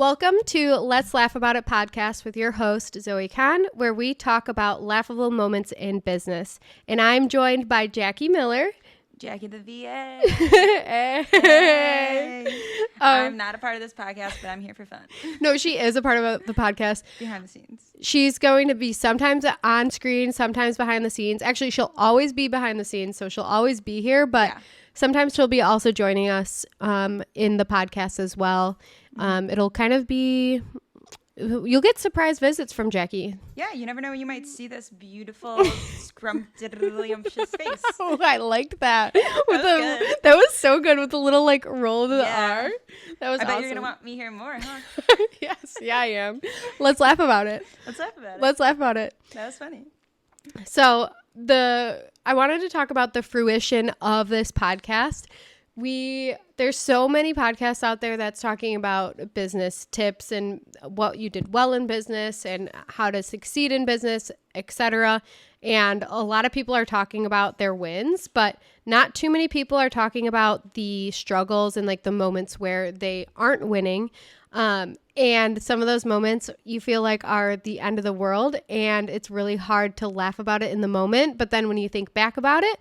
Welcome to Let's Laugh About It podcast with your host, Zoe Kahn, where we talk about laughable moments in business. And I'm joined by Jackie Miller. Jackie the VA. Hey. I'm not a part of this podcast, but I'm here for fun. No, she is a part of the podcast. Behind the scenes. She's going to be sometimes on screen, sometimes behind the scenes. Actually, she'll always be behind the scenes, so she'll always be here, but sometimes she'll be also joining us in the podcast as well. It'll kind of be, you'll get surprise visits from Jackie. Yeah, you never know when you might see this beautiful, scrumptious face. Oh, I liked that. That was so good with the little like roll of the R. That was awesome. I bet you're going to want me here more, huh? Yes, yeah, I am. Let's laugh about it. Let's laugh about it. Let's laugh about it. That was funny. So I wanted to talk about the fruition of this podcast. There's so many podcasts out there that's talking about business tips and what you did well in business and how to succeed in business, etc. And a lot of people are talking about their wins, but not too many people are talking about the struggles and like the moments where they aren't winning. And some of those moments you feel like are the end of the world, and it's really hard to laugh about it in the moment. But then when you think back about it,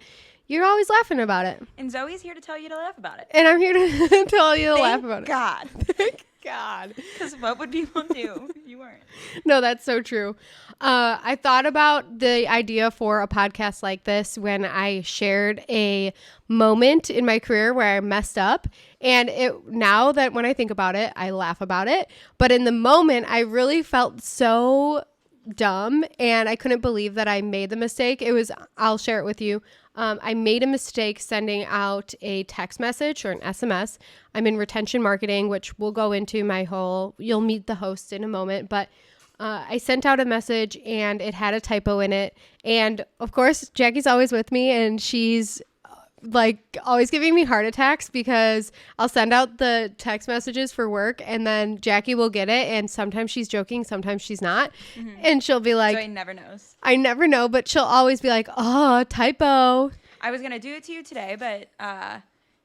you're always laughing about it. And Zoe's here to tell you to laugh about it. And I'm here to tell you to laugh about it. Thank God. Because what would people do if you weren't? No, that's so true. I thought about the idea for a podcast like this when I shared a moment in my career where I messed up. And now that when I think about it, I laugh about it. But in the moment, I really felt so dumb and I couldn't believe that I made the mistake. I'll share it with you. I made a mistake sending out a text message or an SMS. I'm in retention marketing, which we'll go into you'll meet the host in a moment, but I sent out a message and it had a typo in it. And of course, Jackie's always with me and she's like always giving me heart attacks because I'll send out the text messages for work and then Jackie will get it. And sometimes she's joking, sometimes she's not. Mm-hmm. And she'll be like, Zoe never knows. I never know, but she'll always be like, oh, typo. I was going to do it to you today, but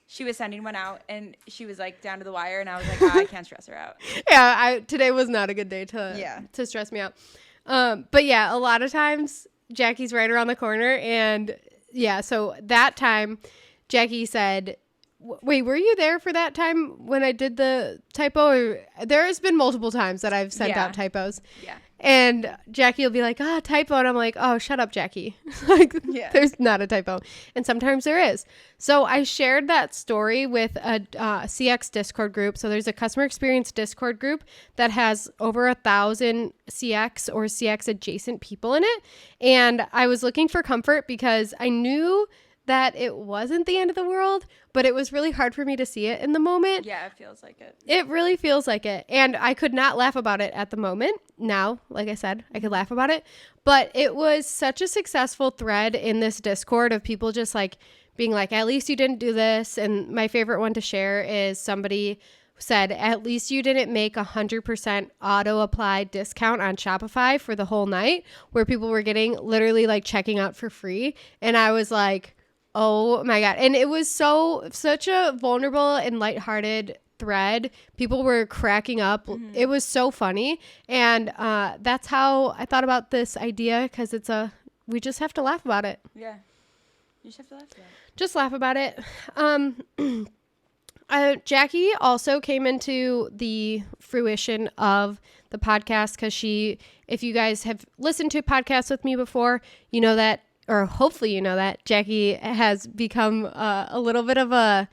she was sending one out and she was like down to the wire and I was like, I can't stress her out. Yeah, today was not a good day to stress me out. But yeah, a lot of times Jackie's right around the corner and yeah, so that time, Jackie said, wait, were you there for that time when I did the typo? There has been multiple times that I've sent out typos. Yeah. And Jackie will be like, typo. And I'm like, oh, shut up, Jackie. There's not a typo. And sometimes there is. So I shared that story with a CX Discord group. So there's a customer experience Discord group that has over 1,000 CX or CX adjacent people in it. And I was looking for comfort because I knew that it wasn't the end of the world, but it was really hard for me to see it in the moment. Yeah, it feels like it. It really feels like it. And I could not laugh about it at the moment. Now, like I said, I could laugh about it. But it was such a successful thread in this Discord of people just like being like, at least you didn't do this. And my favorite one to share is somebody said, at least you didn't make 100% auto apply discount on Shopify for the whole night, where people were getting literally like checking out for free. And I was like, oh my God. And it was such a vulnerable and lighthearted thread. People were cracking up. Mm-hmm. It was so funny. And that's how I thought about this idea because we just have to laugh about it. Yeah. You just have to laugh about it. Just laugh about it. Jackie also came into the fruition of the podcast because if you guys have listened to podcasts with me before, you know that, or hopefully you know that Jackie has become a little bit of a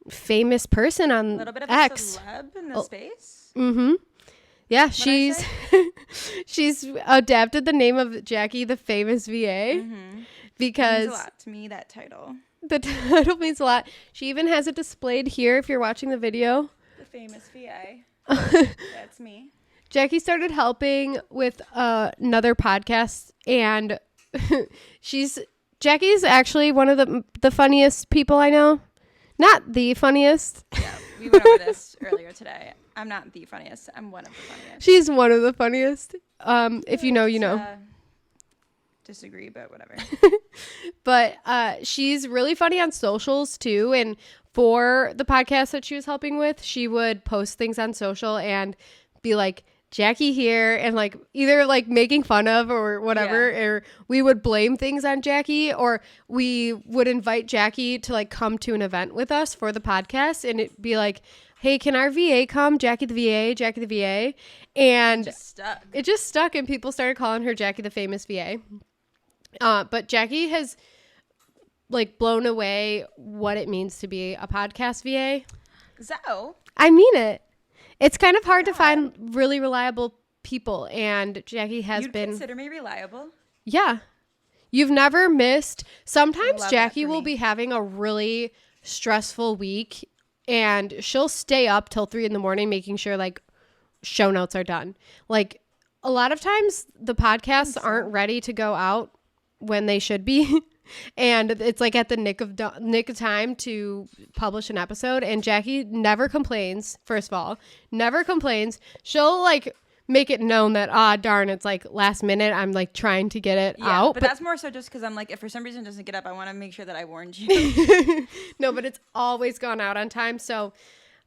famous person on X. A little bit of X. A celeb in the space. Mm-hmm. Yeah, she's adapted the name of Jackie the Famous VA because it means a lot to me, that title. The title means a lot. She even has it displayed here if you're watching the video. The Famous VA. That's me. Jackie started helping with another podcast and Jackie's actually one of the funniest people I know. Not the funniest. Yeah, we went over this earlier today. I'm not the funniest. I'm one of the funniest. She's one of the funniest. If you know, you know. Disagree, but whatever. But she's really funny on socials too. And for the podcast that she was helping with, she would post things on social and be like, Jackie here, and like either like making fun of or whatever, or we would blame things on Jackie, or we would invite Jackie to like come to an event with us for the podcast, and it'd be like, hey, can our VA come? Jackie the VA. And it just stuck, and people started calling her Jackie the famous VA. But Jackie has like blown away what it means to be a podcast VA. So I mean it. It's kind of hard to find really reliable people, and Jackie has been. Consider me reliable. Yeah. You've never missed. Sometimes Jackie will be having a really stressful week, and she'll stay up till 3 a.m. making sure like show notes are done. Like a lot of times the podcasts aren't ready to go out when they should be. And it's like at the nick of time to publish an episode, and Jackie never complains. First of all, never complains. She'll like make it known that darn, it's like last minute, I'm like trying to get it out, but that's more so just because I'm like, if for some reason it doesn't get up, I want to make sure that I warned you. No, but it's always gone out on time, so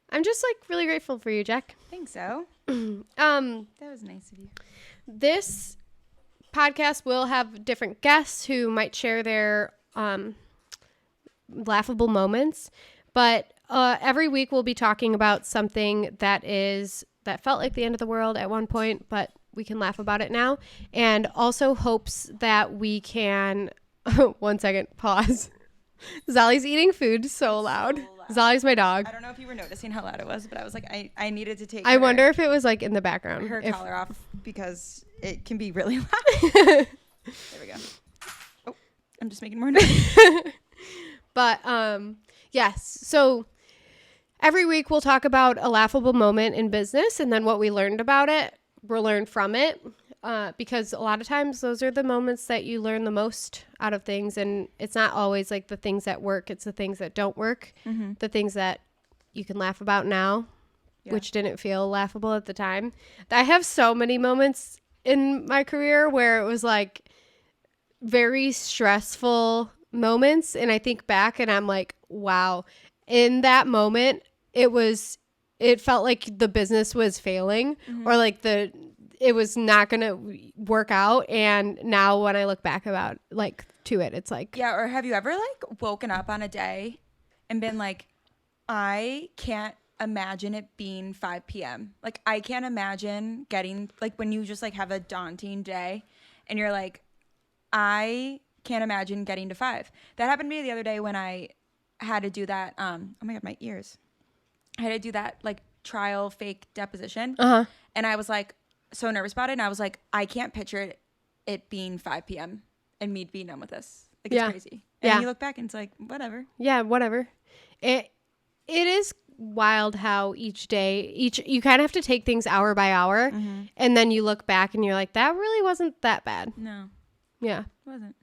I'm just like really grateful for you, Jack. Thanks. So that was nice of you. This podcast will have different guests who might share their laughable moments, but every week we'll be talking about something that felt like the end of the world at one point, but we can laugh about it now, and also hopes that we can 1 second, pause. Zolly's eating food so loud. Zolly's my dog. I don't know if you were noticing how loud it was, but I was like, I needed to take I wonder if it was like in the background. Her collar off, because it can be really loud. There we go. Oh, I'm just making more noise. But yes, so every week we'll talk about a laughable moment in business, and then what we learned about it, we'll learn from it, because a lot of times those are the moments that you learn the most out of things, and it's not always like the things that work, it's the things that don't work, the things that you can laugh about now, which didn't feel laughable at the time. I have so many moments in my career where it was like very stressful moments, and I think back and I'm like, wow, in that moment it felt like the business was failing, or like it was not gonna work out, and now when I look back to it, it's like, or have you ever like woken up on a day and been like, I can't imagine it being 5 p.m. Like, I can't imagine getting, like, when you just like have a daunting day and you're like, I can't imagine getting to 5. That happened to me the other day when I had to do that. Oh my God, my ears. I had to do that like trial fake deposition. And I was like so nervous about it. And I was like, I can't picture it being 5 p.m. and me being done with this. Like, it's crazy. And you look back and it's like, whatever. Yeah, whatever. It is wild how each day, you kind of have to take things hour by hour, and then you look back and you're like, that really wasn't that bad. No. Yeah. It wasn't.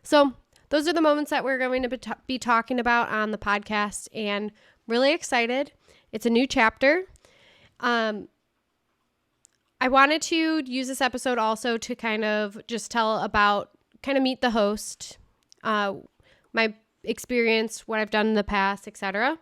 So those are the moments that we're going to be talking about on the podcast, and really excited. It's a new chapter. I wanted to use this episode also to kind of just meet the host, my experience, what I've done in the past, etc.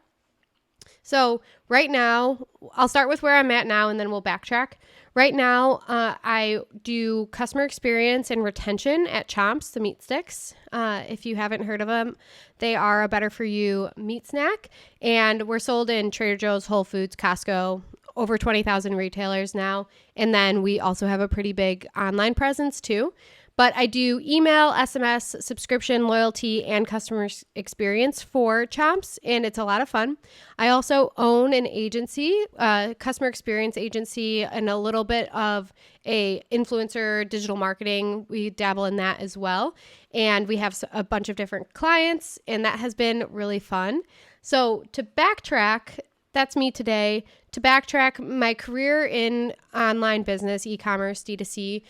So right now, I'll start with where I'm at now, and then we'll backtrack. Right now, I do customer experience and retention at Chomps, the meat sticks. If you haven't heard of them, they are a better for you meat snack, and we're sold in Trader Joe's, Whole Foods, Costco, over 20,000 retailers now. And then we also have a pretty big online presence too. But I do email, SMS, subscription, loyalty, and customer experience for Chomps, and it's a lot of fun. I also own an agency, customer experience agency, and a little bit of a influencer digital marketing. We dabble in that as well, and we have a bunch of different clients, and that has been really fun. So to backtrack, that's me today. To backtrack, my career in online business, e-commerce, D2C,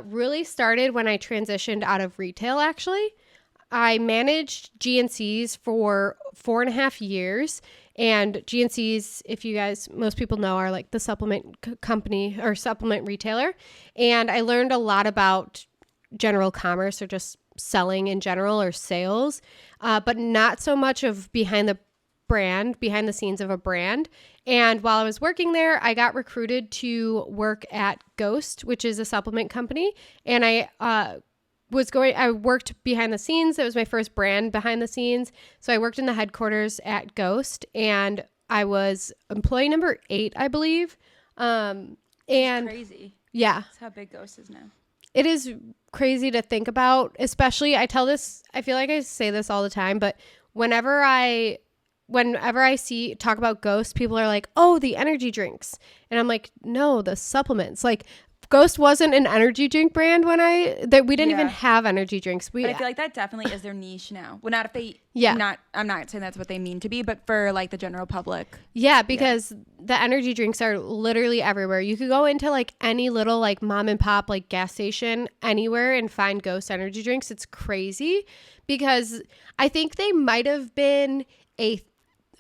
really started when I transitioned out of retail, actually. I managed GNCs for 4.5 years. And GNCs, if you guys, most people know, are like the supplement company or supplement retailer. And I learned a lot about general commerce, or just selling in general, or sales, but not so much of behind the brand, behind the scenes of a brand. And while I was working there, I got recruited to work at Ghost, which is a supplement company. And I worked behind the scenes. It was my first brand behind the scenes. So I worked in the headquarters at Ghost, and I was employee number 8, I believe. And crazy. Yeah. That's how big Ghost is now. It is crazy to think about, especially I feel like I say this all the time, but whenever I talk about Ghost, people are like, oh, the energy drinks. And I'm like, no, the supplements. Like, Ghost wasn't an energy drink brand we didn't even have energy drinks. But I feel like that definitely is their niche now. Well, not if they, yeah. I'm not saying that's what they mean to be, but for like the general public. Yeah, because the energy drinks are literally everywhere. You could go into like any little like mom and pop like gas station anywhere and find Ghost energy drinks. It's crazy because I think they might have been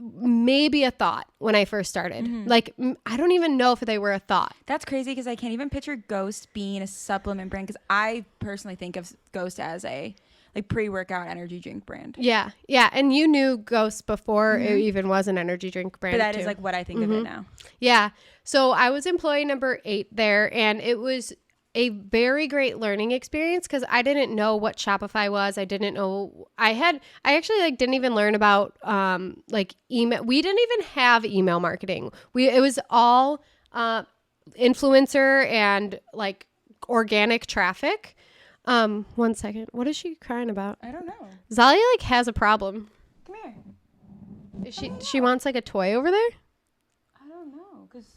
maybe a thought when I first started. Like, I don't even know if they were a thought. That's crazy because I can't even picture Ghost being a supplement brand, because I personally think of Ghost as a like pre-workout energy drink brand. Yeah. And you knew Ghost before it even was an energy drink brand. But that too. is like what I think of it now. Yeah. So I was employee number 8 there, and it was a very great learning experience because I didn't know what Shopify was. I didn't know I actually like didn't even learn about like email. We didn't even have email marketing. It was all influencer and like organic traffic. 1 second. What is she crying about? I don't know. Zalia like has a problem. Come here. She wants like a toy over there? I don't know, because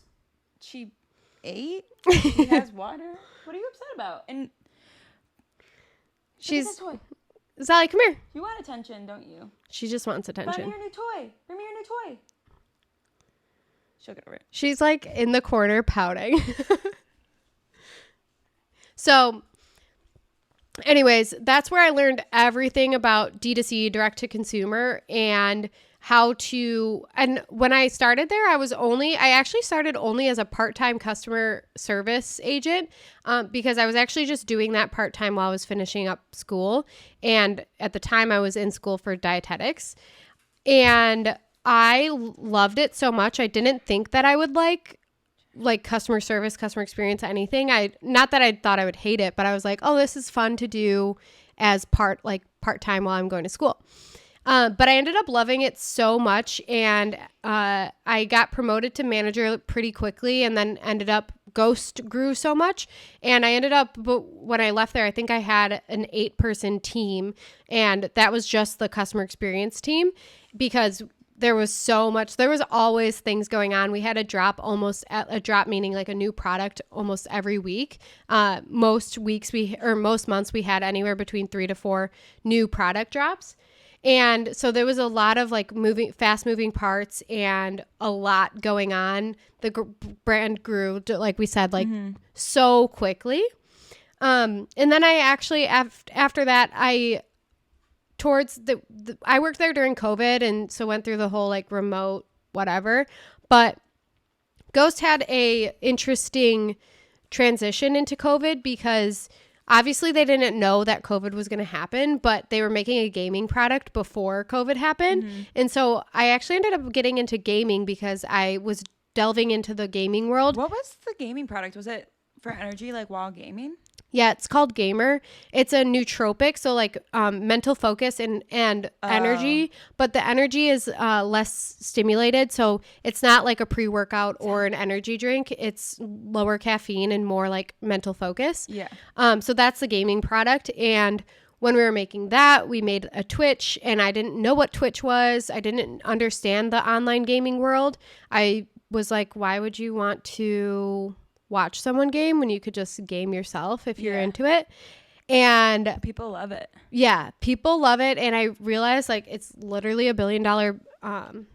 she ate. She has water. What are you upset about? And she's toy. Zalia, come here. You want attention, don't you? She just wants Buy attention. me your new toy. Bring me your new toy. She'll get over it. She's like in the corner pouting. So anyways, that's where I learned everything about D2C, direct to consumer, and and when I started there, I actually started only as a part-time customer service agent because I was actually just doing that part-time while I was finishing up school. And at the time I was in school for dietetics, and I loved it so much. I didn't think that I would like customer service, customer experience, anything. Not that I thought I would hate it, but I was like, oh, this is fun to do as part-time while I'm going to school. But I ended up loving it so much, and I got promoted to manager pretty quickly, and then Ghost grew so much, and I ended up, but when I left there, I think I had an 8-person team, and that was just the customer experience team, because there was always things going on. We had a drop meaning like a new product almost every week. Most months we had anywhere between 3 to 4 new product drops. And so there was a lot of like fast moving parts and a lot going on. The brand grew, like we said, so quickly. And then I actually, after that, I worked there during COVID, and so went through the whole like remote whatever. But Ghost had a interesting transition into COVID because obviously they didn't know that COVID was going to happen, but they were making a gaming product before COVID happened. And so I actually ended up getting into gaming because I was delving into the gaming world. What was the gaming product? Was it for energy, like while gaming? Yeah, it's called Gamer. It's a nootropic, so like mental focus and energy, but the energy is less stimulated, so it's not like a pre-workout or an energy drink. It's lower caffeine and more like mental focus. Yeah. So that's the gaming product, and when we were making that, we made a Twitch, and I didn't know what Twitch was. I didn't understand the online gaming world. I was like, why would you want to watch someone game when you could just game yourself if you're into it? And people love it. Yeah, people love it. And I realized like it's literally $1 billion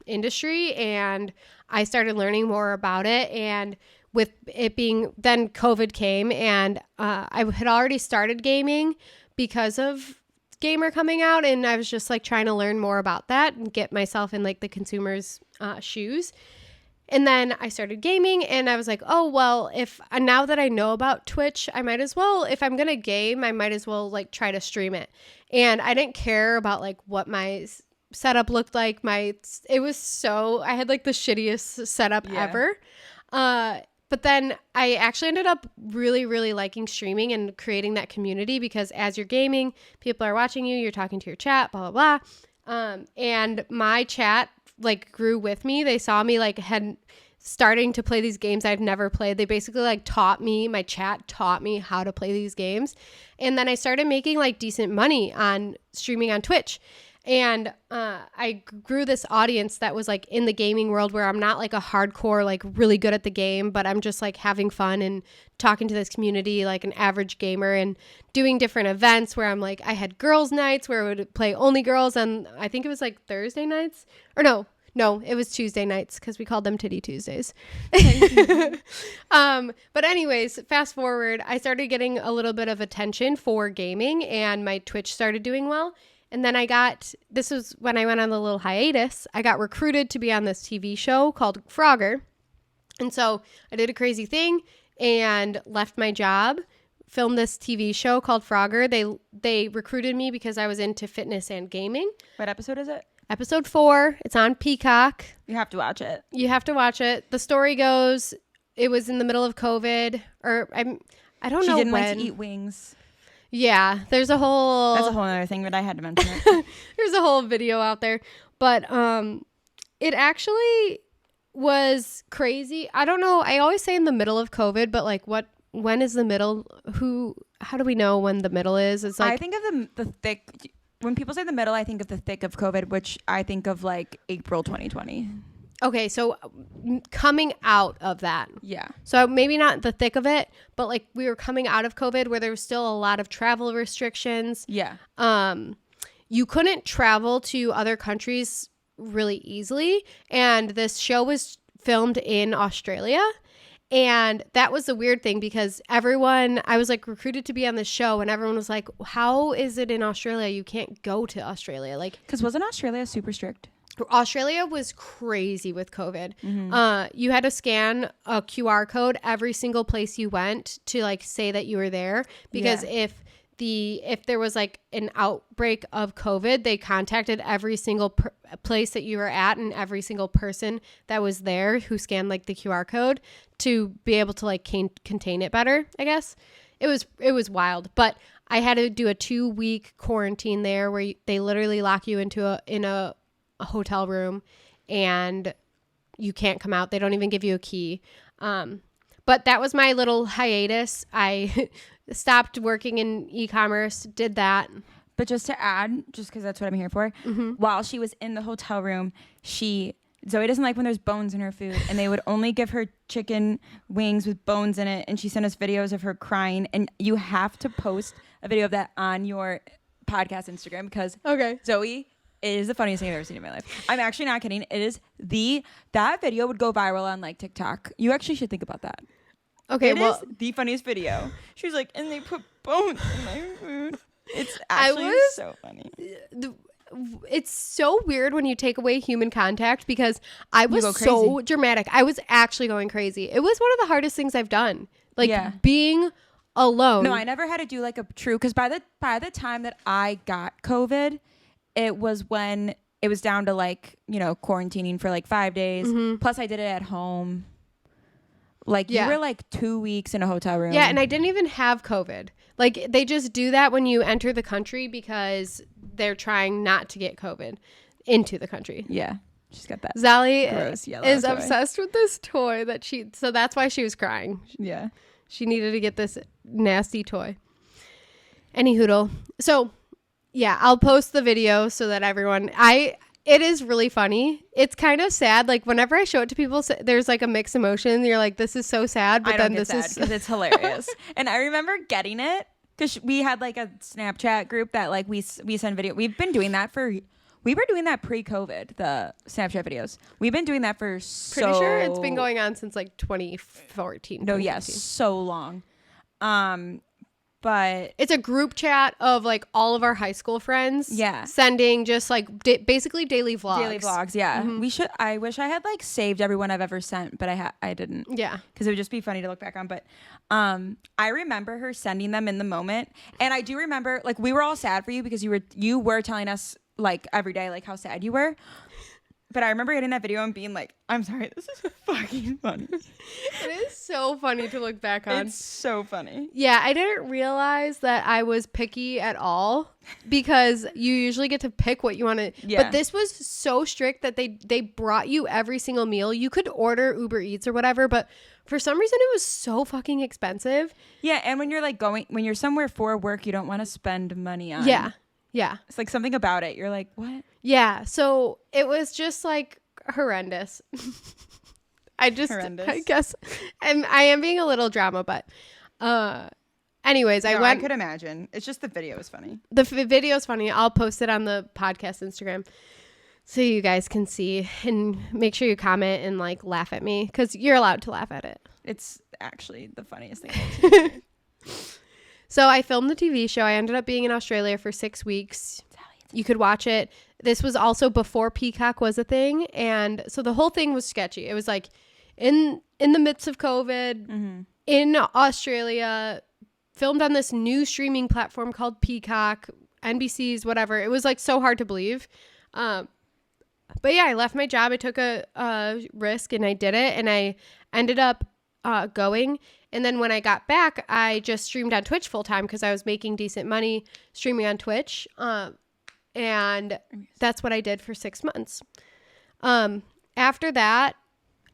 industry, and I started learning more about it. And with it being, then COVID came, and I had already started gaming because of Gamer coming out, and I was just like trying to learn more about that and get myself in like the consumer's shoes. And then I started gaming, and I was like, oh, well, now that I know about Twitch, I might as well, if I'm going to game, I might as well like try to stream it. And I didn't care about like what my setup looked like. It was so, I had like the shittiest setup ever. But then I actually ended up really, really liking streaming and creating that community, because as you're gaming, people are watching you, you're talking to your chat, blah, blah, blah. And my chat like grew with me. They saw me like had starting to play these games I'd never played. They basically like my chat taught me how to play these games. And then I started making like decent money on streaming on Twitch. And I grew this audience that was like in the gaming world, where I'm not like a hardcore, like really good at the game, but I'm just like having fun and talking to this community like an average gamer, and doing different events where I'm like, I had girls' nights where I would play only girls, and I think it was like Thursday nights, or no, it was Tuesday nights, because we called them Titty Tuesdays. But anyways, fast forward, I started getting a little bit of attention for gaming, and my Twitch started doing well. And then this was when I went on the little hiatus, I got recruited to be on this TV show called Frogger. And so I did a crazy thing and left my job, filmed this TV show called Frogger. They recruited me because I was into fitness and gaming. What episode is it? Episode 4. It's on Peacock. You have to watch it. You have to watch it. The story goes, it was in the middle of COVID, or I don't know when. She didn't like to eat wings. Yeah, that's a whole other thing, but I had to mention it. There's a whole video out there, but it actually was crazy. I don't know. I always say in the middle of COVID, but like when is the middle? How do we know when the middle is? It's like, I think of the thick. When people say the middle, I think of the thick of COVID, which I think of like April 2020. Okay, so coming out of that. Yeah. So maybe not the thick of it, but like we were coming out of COVID where there was still a lot of travel restrictions. Yeah. You couldn't travel to other countries really easily. And this show was filmed in Australia. And that was the weird thing, because I was like recruited to be on this show, and everyone was like, how is it in Australia? You can't go to Australia. Like, because wasn't Australia super strict? Australia was crazy with COVID. Mm-hmm. You had to scan a QR code every single place you went to like say that you were there, because if there was like an outbreak of COVID, they contacted every single place that you were at and every single person that was there who scanned like the QR code to be able to like contain it better, I guess. It was wild, but I had to do a 2-week quarantine there where they literally lock you into a hotel room and you can't come out. They don't even give you a key. But that was my little hiatus. I stopped working in e-commerce, did that. But just to add, just because that's what I'm here for, while she was in the hotel room, Zoe doesn't like when there's bones in her food, and they would only give her chicken wings with bones in it, and she sent us videos of her crying, and you have to post a video of that on your podcast Instagram, because Zoe is the funniest thing I've ever seen in my life. I'm actually not kidding. It is that video would go viral on like TikTok. You actually should think about that. Okay, it is the funniest video. She's like, and they put bones in my food. It's actually so funny. It's so weird when you take away human contact, because I was so dramatic. I was actually going crazy. It was one of the hardest things I've done. Like being alone. No, I never had to do like a true, because by the time that I got COVID, it was when it was down to like, quarantining for like 5 days. Plus I did it at home. Like you were like 2 weeks in a hotel room. Yeah, and I didn't even have COVID. Like they just do that when you enter the country because they're trying not to get COVID into the country. Yeah. She's got that. Zali gross yellow is toy. obsessed with this toy so that's why she was crying. Yeah. She needed to get this nasty toy. Any hoodle. So yeah, I'll post the video so that everyone, it is really funny. It's kind of sad. Like whenever I show it to people, there's like a mixed emotion. You're like, this is so sad, but then this is because it's hilarious. And I remember getting it because we had like a Snapchat group that like we send video. We were doing that pre-COVID, the Snapchat videos. We've been doing that for pretty sure it's been going on since like 2014. No, yes, so long. But it's a group chat of like all of our high school friends. Yeah. Sending just like basically daily vlogs. Daily vlogs, yeah. I wish I had like saved everyone I've ever sent, but I didn't. Yeah. Because it would just be funny to look back on. But I remember her sending them in the moment. And I do remember, like, we were all sad for you because you were telling us like every day like how sad you were. But I remember getting that video and being like, I'm sorry, this is fucking funny. It is so funny to look back on. It's so funny. Yeah, I didn't realize that I was picky at all because you usually get to pick what you want to. Yeah. But this was so strict that they brought you every single meal. You could order Uber Eats or whatever, but for some reason it was so fucking expensive. Yeah, and when you're like when you're somewhere for work, you don't want to spend money on. Yeah. Yeah. It's like something about it. You're like, what? Yeah. So it was just like horrendous. I guess I am being a little drama, but anyways, I could imagine. It's just the video is funny. The video is funny. I'll post it on the podcast Instagram so you guys can see, and make sure you comment and like laugh at me because you're allowed to laugh at it. It's actually the funniest thing. So I filmed the TV show. I ended up being in Australia for 6 weeks. You could watch it. This was also before Peacock was a thing. And so the whole thing was sketchy. It was like in the midst of COVID, in Australia, filmed on this new streaming platform called Peacock, NBC's, whatever. It was like so hard to believe. But yeah, I left my job. I took a risk and I did it. And I ended up going. And then when I got back, I just streamed on Twitch full time because I was making decent money streaming on Twitch. And that's what I did for 6 months. After that,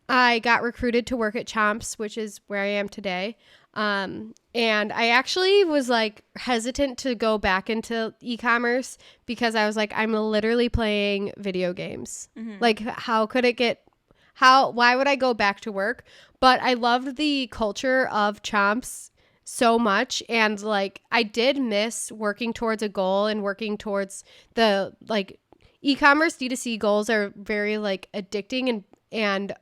I got recruited to work at Chomps, which is where I am today. And I actually was like hesitant to go back into e-commerce because I was like, I'm literally playing video games. Like, why would I go back to work? But I loved the culture of Chomps so much. And like, I did miss working towards a goal and working towards the like e-commerce D2C goals are very like addicting. And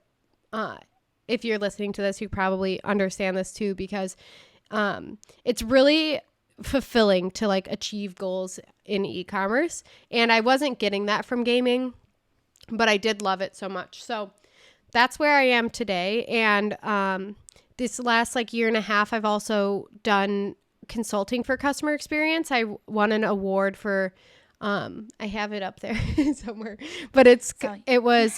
if you're listening to this, you probably understand this too, because it's really fulfilling to like achieve goals in e-commerce. And I wasn't getting that from gaming, but I did love it so much. So that's where I am today. And this last like year and a half, I've also done consulting for customer experience. I won an award for, I have it up there somewhere, but it was,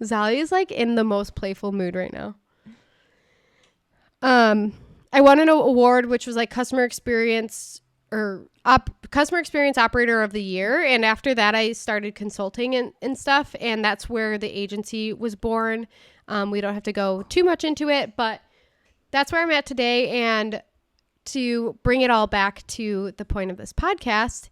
Zali is like in the most playful mood right now. I won an award, which was like customer experience operator of the year. And after that, I started consulting and stuff. And that's where the agency was born. We don't have to go too much into it, but that's where I'm at today. And to bring it all back to the point of this podcast,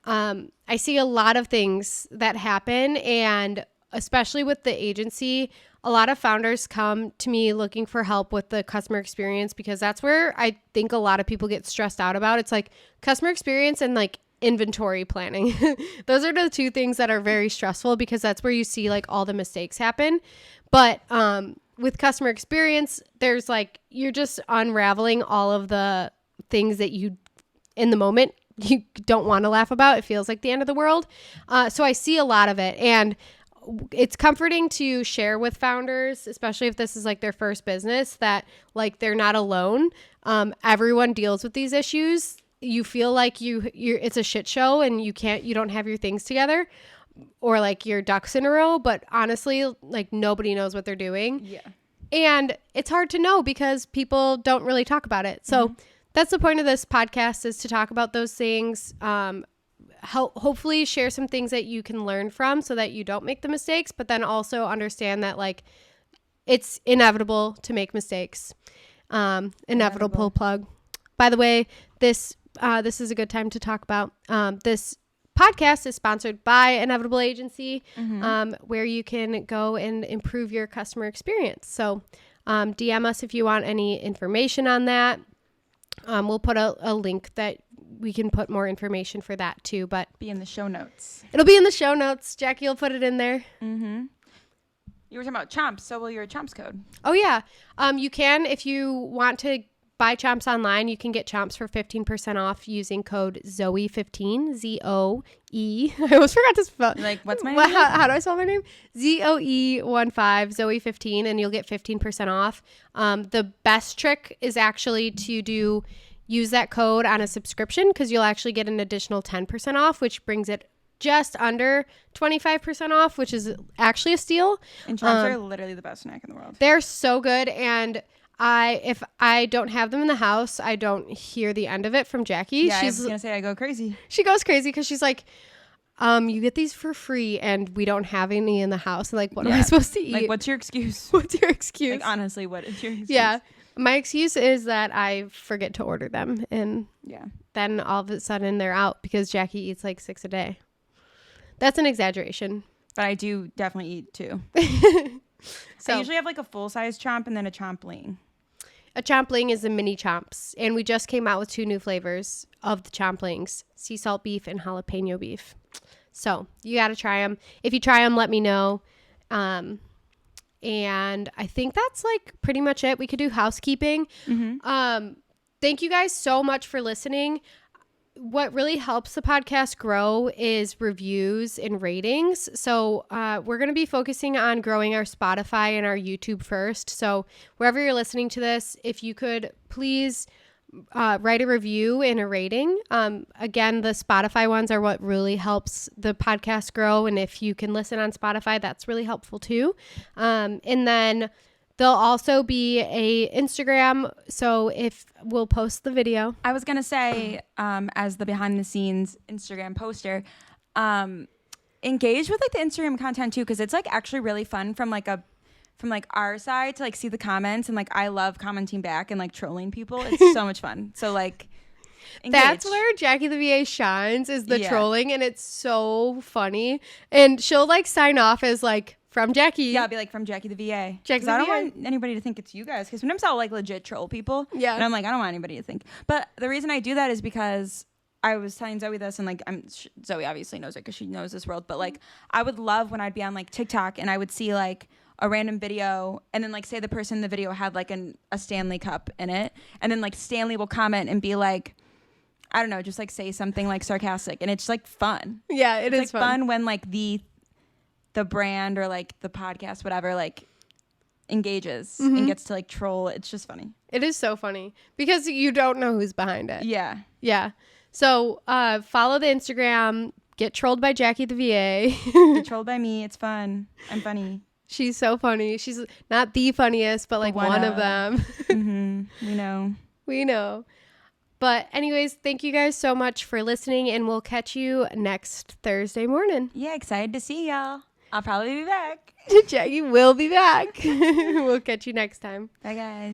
I see a lot of things that happen, and especially with the agency, a lot of founders come to me looking for help with the customer experience, because that's where I think a lot of people get stressed out about. It's like customer experience and like inventory planning. Those are the two things that are very stressful, because that's where you see like all the mistakes happen. But with customer experience, there's like, you're just unraveling all of the things that you, in the moment, you don't want to laugh about. It feels like the end of the world. So I see a lot of it, and it's comforting to share with founders, especially if this is like their first business, that like they're not alone. Everyone deals with these issues. You feel like you're it's a shit show and you don't have your things together, or like your ducks in a row, but honestly, like nobody knows what they're doing. Yeah. And it's hard to know because people don't really talk about it. So that's the point of this podcast, is to talk about those things. Hopefully share some things that you can learn from so that you don't make the mistakes, but then also understand that like it's inevitable to make mistakes. Inevitable plug. By the way, this is a good time to talk about this podcast is sponsored by Inevitable Agency, where you can go and improve your customer experience. So DM us if you want any information on that. We'll put a link that we can put more information for that too, but be in the show notes. It'll be in the show notes. Jackie will put it in there. You were talking about Chomps, so will your Chomps code? Oh yeah. You can, if you want to buy Chomps online, you can get Chomps for 15% off using code Zoe15, ZOE. I almost forgot to spell. Like, what's my name? How do I spell my name? ZOE15, Zoe15, and you'll get 15% off. The best trick is actually to use that code on a subscription, because you'll actually get an additional 10% off, which brings it just under 25% off, which is actually a steal. And Chomps are literally the best snack in the world. They're so good, and if I don't have them in the house, I don't hear the end of it from Jackie. Yeah, I was gonna say I go crazy. She goes crazy because she's like, you get these for free, and we don't have any in the house. And like, what am I supposed to eat? Like, what's your excuse? What's your excuse? Like, honestly, what is your excuse? Yeah, my excuse is that I forget to order them, and then all of a sudden they're out because Jackie eats like 6 a day. That's an exaggeration. But I do definitely eat 2. So I usually have like a full-size chomp and then a chompling. A chompling is a mini chomps, and we just came out with 2 new flavors of the chomplings: sea salt beef and jalapeno beef. So you got to try them. If you try them, let me know. And I think that's like pretty much it. We could do housekeeping. Thank you guys so much for listening. What really helps the podcast grow is reviews and ratings. So we're going to be focusing on growing our Spotify and our YouTube first. So wherever you're listening to this, if you could please write a review and a rating. Again, the Spotify ones are what really helps the podcast grow. And if you can listen on Spotify, that's really helpful too. And then there'll also be a Instagram. So if we'll post the video. I was going to say, as the behind the scenes Instagram poster, engage with like the Instagram content too, because it's like actually really fun from like our side to like see the comments, and like I love commenting back and like trolling people. It's so much fun. So like engage. That's where Jackie the VA shines, is the trolling, and it's so funny. And she'll like sign off as like, from Jackie. Yeah, I'll be like, from Jackie the VA. Jackie I don't want anybody to think it's you guys, because sometimes I'll like legit troll people. Yeah. And I'm like, I don't want anybody to think. But the reason I do that is because I was telling Zoe this, and like Zoe obviously knows it because she knows this world. But like, I would love when I'd be on like TikTok and I would see like a random video, and then like say the person in the video had like a Stanley cup in it, and then like Stanley will comment and be like, I don't know, just like say something like sarcastic, and it's like fun. Yeah, it's like fun when like the brand or like the podcast, whatever, like engages and gets to like troll. It's just funny. It is so funny because you don't know who's behind it. Yeah. Yeah. So follow the Instagram, get trolled by Jackie the VA. Get trolled by me. It's fun. I'm funny. She's so funny. She's not the funniest, but like one of them. We know. We know. But anyways, thank you guys so much for listening, and we'll catch you next Thursday morning. Yeah, excited to see y'all. I'll probably be back. Jackie will be back. We'll catch you next time. Bye, guys.